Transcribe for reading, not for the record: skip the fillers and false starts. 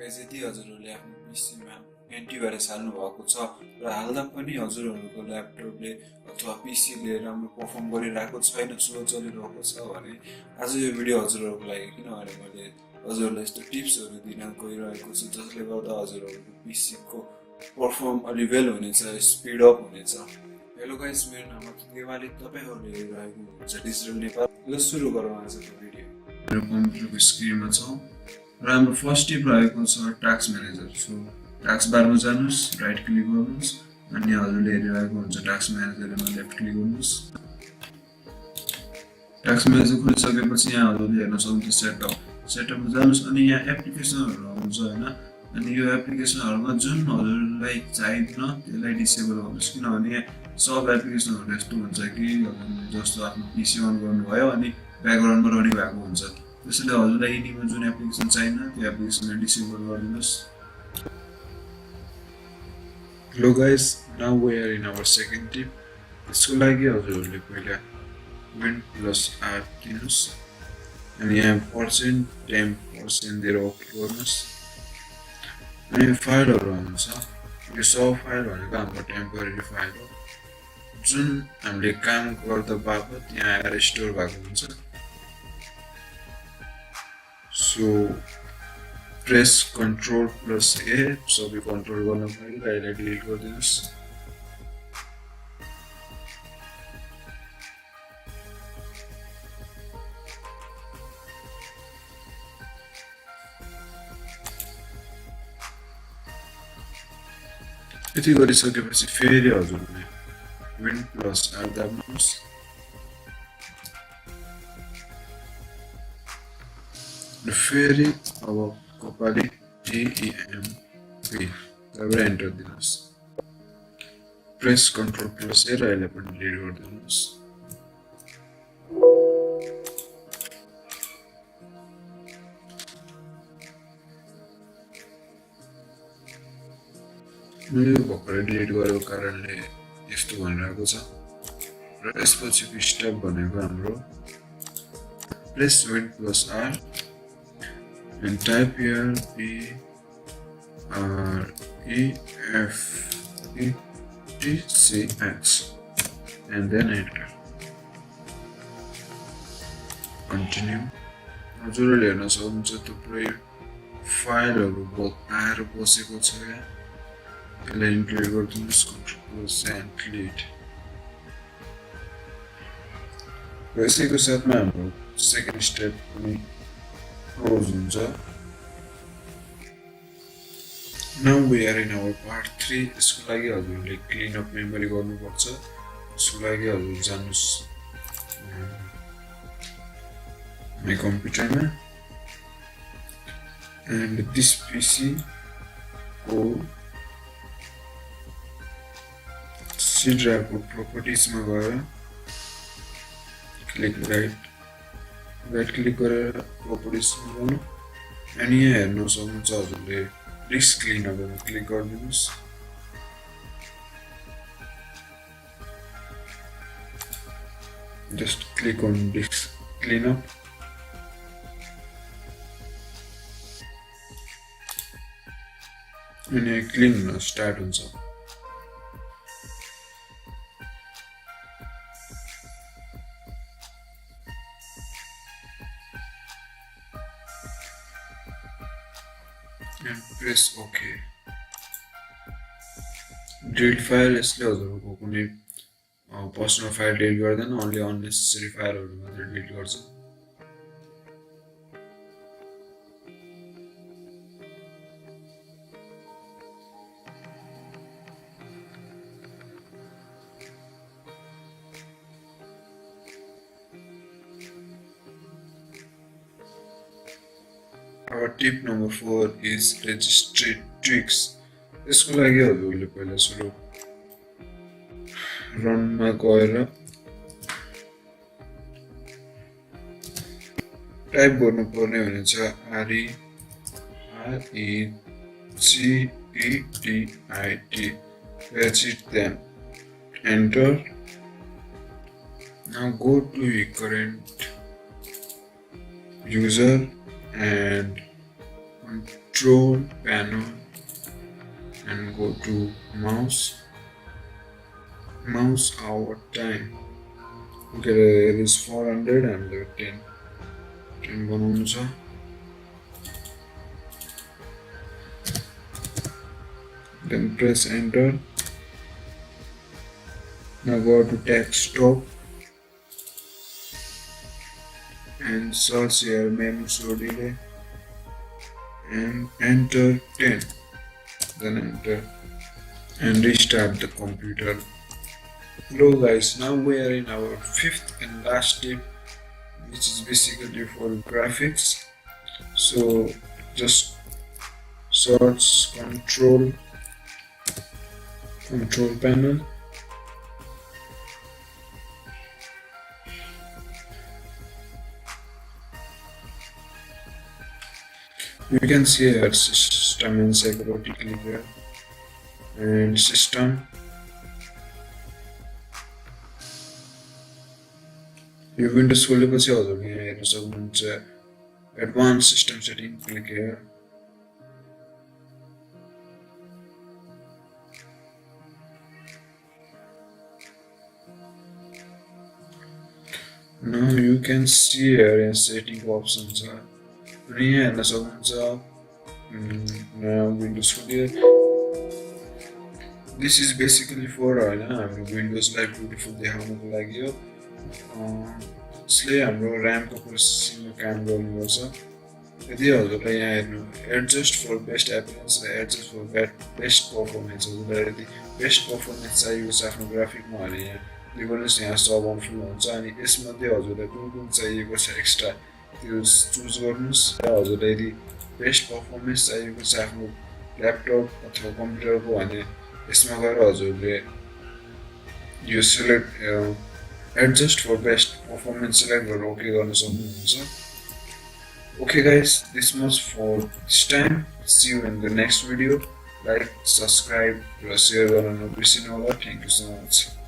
Guys यदि हजुरहरूले आफ्नो पीसीमा एन्टिभाइरस हाल्नु भएको छ र हाल्दा पनि हजुरहरूको ल्यापटपले अथवा पीसीले राम्रो परफर्म गरिरहेको छैन, स्लो चलिरहेको छ भने आज यो भिडियो हजुरहरूको लागि, किनभने मैले हजुरहरूलाई यस्तो टिप्सहरू दिन गइरहेको छु जसले गर्दा हजुरहरूको पीसीको परफर्म अलि वेल हुनेछ, स्पिड अप हुनेछ। हेलो गाइस, मेरो नाम हो देवाली, तपाईहरुले हेरिरहेको हुनुहुन्छ डिजिटल नेपाल। ल सुरु गरौँ आजको भिडियो। मेरो कम्प्युटरको स्क्रिनमा छौँ र हाम्रो फर्स्ट टिप रहेको छ टास्क म्यानेजर। सो टास्क बारमा जानुहोस्, राइट क्लिक गर्नुहोस् अनि हजुरले हेरिरहेको हुन्छ टास्क म्यानेजरमा लेफ्ट क्लिक गर्नुहोस्। टास्क म्यानेजर खोलिसकेपछि यहाँ हजुरले हेर्न सक्नुहुन्छ सेटअपमा जानुहोस् अनि यहाँ एप्लिकेसनहरू आउँछ हैन। अनि यो एप्लिकेसनहरुमा जुन हजुरलाई चाहिदैन त्यसलाई डिसेबल गर्नुहोस्, किनभने सब एप्लिकेसनहरु यस्तो हुन्छ कि हजुरले जस्तो आफ्नो पीसी अन गर्नुभयो अनि ब्याकग्राउन्डमा रनिङ भएको हुन्छ, त्यसैले हजुरलाई यिनीमा जुन एप्लिकेसन चाहिदैन त्यो एप्लिकेसनलाई डिसेबल गरिदिनुहोस्। Hello guys, now we are in our second tip. यसको लागि हजुरहरूले पहिला Win+R दिनुस् अनि यहाँ %, दिएर ओके गर्नुस्। अनि फाइलहरु आउँछ, यो सब फाइल भनेको हाम्रो टेम्परेरी फाइल हो जुन हामीले काम गर्दा बापत यहाँ आएर स्टोर भएको हुन्छ। सो प्रेस Ctrl+A सबै कन्ट्रोल गर्न लागि यसलाई डिलिट गरिदिनुस्। यति गरिसकेपछि फेरि हजुरले Win+R दाब्नुहोस् र फेरि अब कपाली TEMP दाबेर एन्टर दिनुहोस्। प्रेस Ctrl+A र यसलाई पनि डिलिट गरिदिनुहोस्। मैले भर्खरै डिलिट गरेको कारणले यस्तो भनिरहेको छ र यसपछिको स्टेप भनेको हाम्रो press Win+R and type here PREFETCH and then enter. Continue. हजुरले हेर्न सक्नुहुन्छ थुप्रै फाइलहरु आएर बसेको छ यहाँ। यसलाई इन्क्लुड गरिदिनुहोस्, Ctrl+A and delete. र यसैको साथमा हाम्रो सेकेन्ड स्टेप पनि क्लोज हुन्छ। Now we are in our part 3. यसको लागि हजुरले क्लिन अप मेमोरी गर्नुपर्छ। यसको लागि हजुर जानुहोस् my कम्प्युटरमा and this PC को C drive को properties मा गएर राइट क्लिक गरेर properties मा जानु अनि यहाँ हेर्न सक्नुहुन्छ हजुरले disk क्लिनअपमा click गरिदिनुस्। Just click on disk cleanup अनि क्लिन हुन स्टार्ट हुन्छ। and press OK. Delete file यसले हजुरको कुनै पर्सनल फाइल डिलिट गर्दैन, ओन्ली अननेसेसरी फाइलहरु मात्र डिलिट गर्छ। Our tip number 4 is registry tricks. यसको लागि हजुरले पहिला सुरु रनमा गएर टाइप गर्नुपर्ने हुनेछ REGEDIT. Regit them. Enter. Now go to your current user and control panel and go to mouse hour time. Okay, it is 400 and 10 बनाउनु छ. Then press enter. Now go to text top and search here menu show delay and enter 10. Then enter and restart the computer. Hello guys, now we are in our fifth and last step, which is basically for graphics. So just search control panel. You can see here system and security click and system. यो windows खोलेपछि हजुरले यहाँ हेर्न सक्नुहुन्छ advance system setting click here. Now you can see here in setting options here हेर्न सक्नुहुन्छ windows खोल्यो. This is basically for हाम्रो विन्डोजलाई beautiful देखाउनको लागि हो. यसले हाम्रो र्यामको प्रोसेसिङमा काम गर्नुपर्छ. यदि हजुरलाई यहाँ हेर्नु एडजस्ट फर बेस्ट एपियरेन्स र एडजस्ट फर बेस्ट पर्फर्मेन्स, हजुरलाई यदि बेस्ट पर्फर्मेन्स चाहिएको छ आफ्नो ग्राफिकमा भने यहाँ डिफरेन्स यहाँ सब फुल हुन्छ. अनि यसमध्ये हजुरलाई कुन चाहिएको छ एक्स्ट्रा त्यो चुज गर्नुहोस्. हजुरलाई यदि बेस्ट पर्फर्मेन्स चाहिएको छ आफ्नो ल्यापटप अथवा कम्प्युटरको भने यसमा गएर हजुरले यो select adjust for best performance select or OK गर्न सक्नुहुन्छ. Okay guys, this much for this time. See you in the next video. Like, subscribe, र share गर्न नबिर्सिनु होला. Thank you so much.